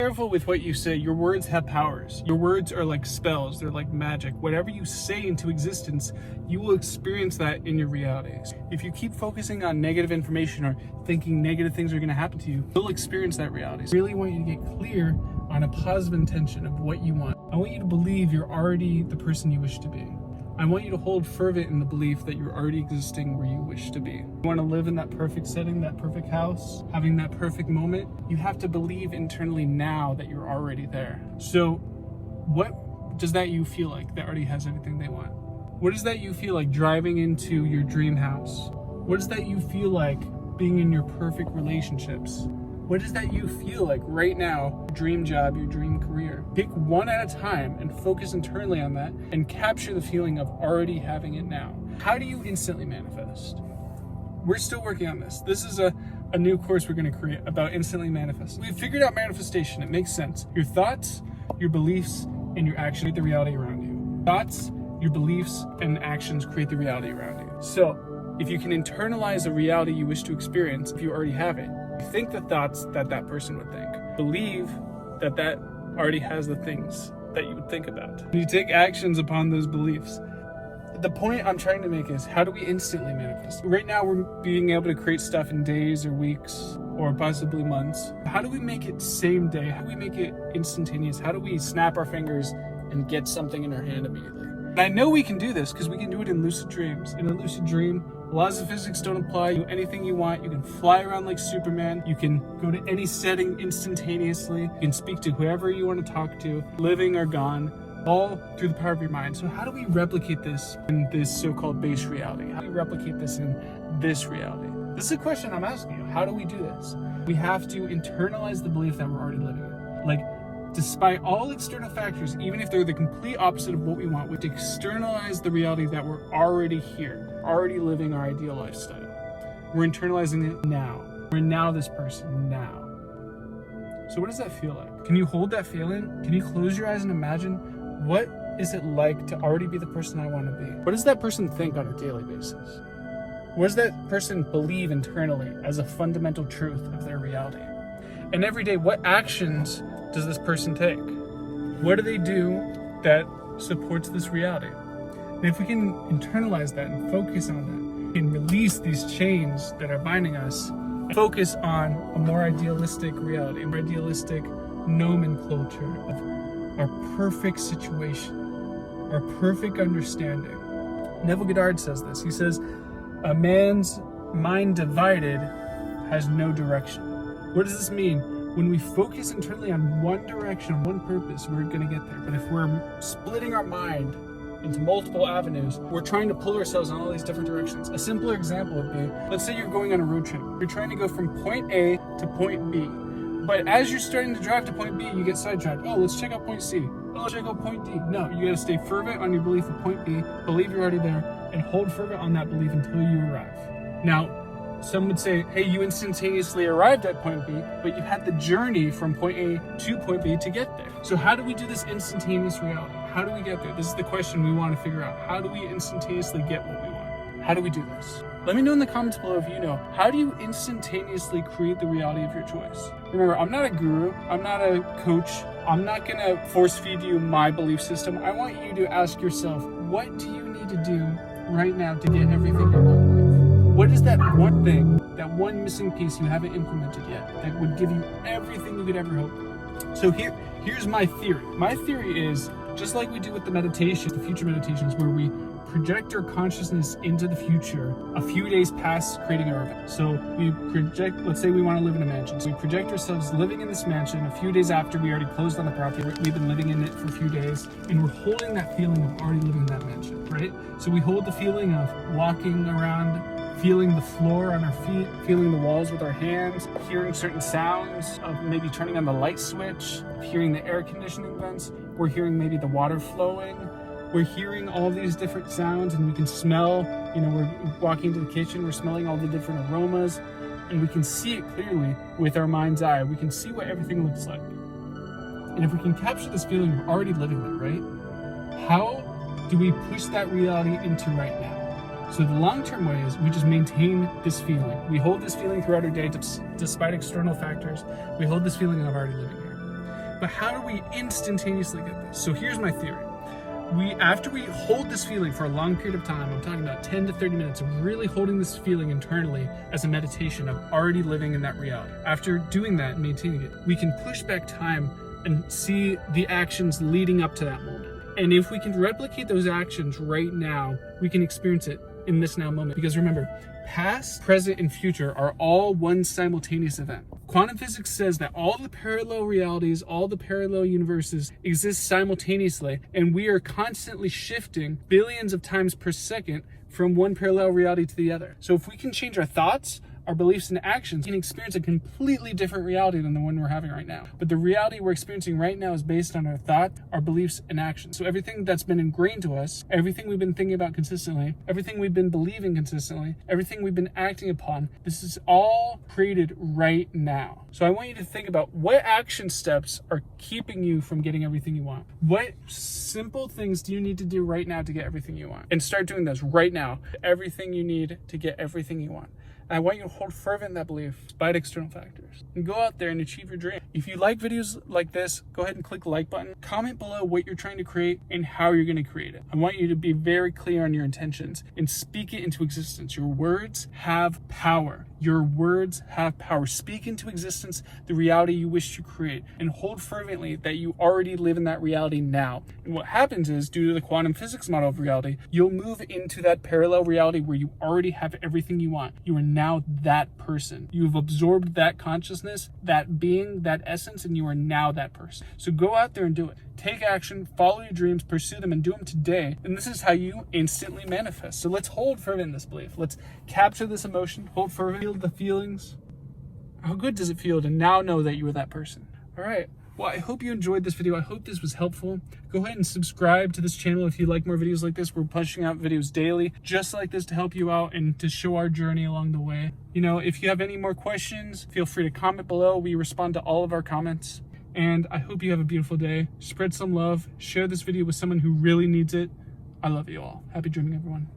Careful with what you say. Your words have powers. Your words are like spells. They're like magic. Whatever you say into existence, you will experience that in your realities. If you keep focusing on negative information or thinking negative things are going to happen to you, you'll experience that reality. So I really want you to get clear on a positive intention of what you want. I want you to believe you're already the person you wish to be. I want you to hold fervent in the belief that you're already existing where you wish to be. You want to live in that perfect setting, that perfect house, having that perfect moment. You have to believe internally now that you're already there. So what does that you feel like that already has everything they want? What does that you feel like driving into your dream house? What does that you feel like being in your perfect relationships? What does that you feel like right now, your dream job, your dream career? Pick one at a time and focus internally on that and capture the feeling of already having it now. How do you instantly manifest? We're still working on this. This is a new course we're going to create about instantly manifesting. We've figured out manifestation. It makes sense. Your thoughts, your beliefs, and your actions create the reality around you. Thoughts, your beliefs, and actions create the reality around you. So if you can internalize a reality you wish to experience, if you already have it, think the thoughts that that person would think. Believe that that already has the things that you would think about. You take actions upon those beliefs. The point I'm trying to make is, how do we instantly manifest? Right now, we're being able to create stuff in days or weeks or possibly months. How do we make it same day? How do we make it instantaneous? How do we snap our fingers and get something in our hand immediately? And I know we can do this because we can do it in lucid dreams. In a lucid dream, laws of physics don't apply. You do anything you want. You can fly around like Superman. You can go to any setting instantaneously. You can speak to whoever you want to talk to, living or gone, all through the power of your mind. So how do we replicate this in this so-called base reality? How do we replicate this in this reality? This is a question I'm asking you. How do we do this? We have to internalize the belief that we're already living it. Like, despite all external factors, even if they're the complete opposite of what we want, we have to externalize the reality that we're already here, already living our ideal lifestyle. We're internalizing it now. We're now this person now. So what does that feel like? Can you hold that feeling? Can you close your eyes and imagine, what is it like to already be the person I want to be? What does that person think on a daily basis? What does that person believe internally as a fundamental truth of their reality? And every day, what actions does this person take? What do they do that supports this reality? And if we can internalize that and focus on that, we can release these chains that are binding us and focus on a more idealistic reality, a more idealistic nomenclature of our perfect situation, our perfect understanding. Neville Goddard says this. He says, a man's mind divided has no direction. What does this mean? When we focus internally on one direction, one purpose, we're going to get there. But if we're splitting our mind into multiple avenues, we're trying to pull ourselves in all these different directions. A simpler example would be, let's say you're going on a road trip. You're trying to go from point A to point B. But as you're starting to drive to point B, you get sidetracked. Oh, let's check out point C. Oh, let's check out point D. No, you got to stay fervent on your belief of point B, believe you're already there, and hold fervent on that belief until you arrive. Now, some would say, hey, you instantaneously arrived at point B, but you had the journey from point A to point B to get there. So how do we do this instantaneous reality? How do we get there? This is the question we want to figure out. How do we instantaneously get what we want? How do we do this? Let me know in the comments below if you know. How do you instantaneously create the reality of your choice? Remember, I'm not a guru. I'm not a coach. I'm not going to force feed you my belief system. I want you to ask yourself, what do you need to do right now to get everything you want in life? What is that one thing, that one missing piece you haven't implemented yet that would give you everything you could ever hope for? So here's my theory. My theory is, just like we do with the meditations, the future meditations, where we project our consciousness into the future a few days past creating our event. So we project, let's say we want to live in a mansion. So we project ourselves living in this mansion a few days after we already closed on the property. We've been living in it for a few days, and we're holding that feeling of already living in that mansion, right? So we hold the feeling of walking around, feeling the floor on our feet, feeling the walls with our hands, hearing certain sounds of maybe turning on the light switch, hearing the air conditioning vents. We're hearing maybe the water flowing. We're hearing all these different sounds, and we can smell, we're walking into the kitchen, we're smelling all the different aromas, and we can see it clearly with our mind's eye. We can see what everything looks like. And if we can capture this feeling of already living there, right? How do we push that reality into right now? So the long-term way is we just maintain this feeling. We hold this feeling throughout our day despite external factors. We hold this feeling of already living here. But how do we instantaneously get this? So here's my theory. After we hold this feeling for a long period of time, I'm talking about 10 to 30 minutes of really holding this feeling internally as a meditation of already living in that reality. After doing that and maintaining it, we can push back time and see the actions leading up to that moment. And if we can replicate those actions right now, we can experience it in this now moment. Because remember, past, present, and future are all one simultaneous event. Quantum physics says that all the parallel realities, all the parallel universes exist simultaneously, and we are constantly shifting billions of times per second from one parallel reality to the other. So if we can change our thoughts, our beliefs and actions, we can experience a completely different reality than the one we're having right now. But the reality we're experiencing right now is based on our thought, our beliefs, and actions. So everything that's been ingrained to us, everything we've been thinking about consistently, everything we've been believing consistently, everything we've been acting upon, this is all created right now. So I want you to think about what action steps are keeping you from getting everything you want. What simple things do you need to do right now to get everything you want? And start doing those right now. Everything you need to get everything you want. I want you to hold fervent in that belief despite external factors and go out there and achieve your dream. If you like videos like this, go ahead and click the like button. Comment below what you're trying to create and how you're going to create it. I want you to be very clear on your intentions and speak it into existence. Your words have power. Your words have power. Speak into existence the reality you wish to create and hold fervently that you already live in that reality now. And what happens is, due to the quantum physics model of reality, you'll move into that parallel reality where you already have everything you want. You are now that person. You've absorbed that consciousness, that being, that essence, and you are now that person. So go out there and do it. Take action, follow your dreams, pursue them, and do them today. And this is how you instantly manifest. So let's hold fervent in this belief. Let's capture this emotion, hold fervent, feel the feelings. How good does it feel to now know that you are that person? All right. Well, I hope you enjoyed this video. I hope this was helpful. Go ahead and subscribe to this channel if you like more videos like this. We're pushing out videos daily just like this to help you out and to show our journey along the way. You know, if you have any more questions, feel free to comment below. We respond to all of our comments. And I hope you have a beautiful day. Spread some love. Share this video with someone who really needs it. I love you all. Happy dreaming, everyone.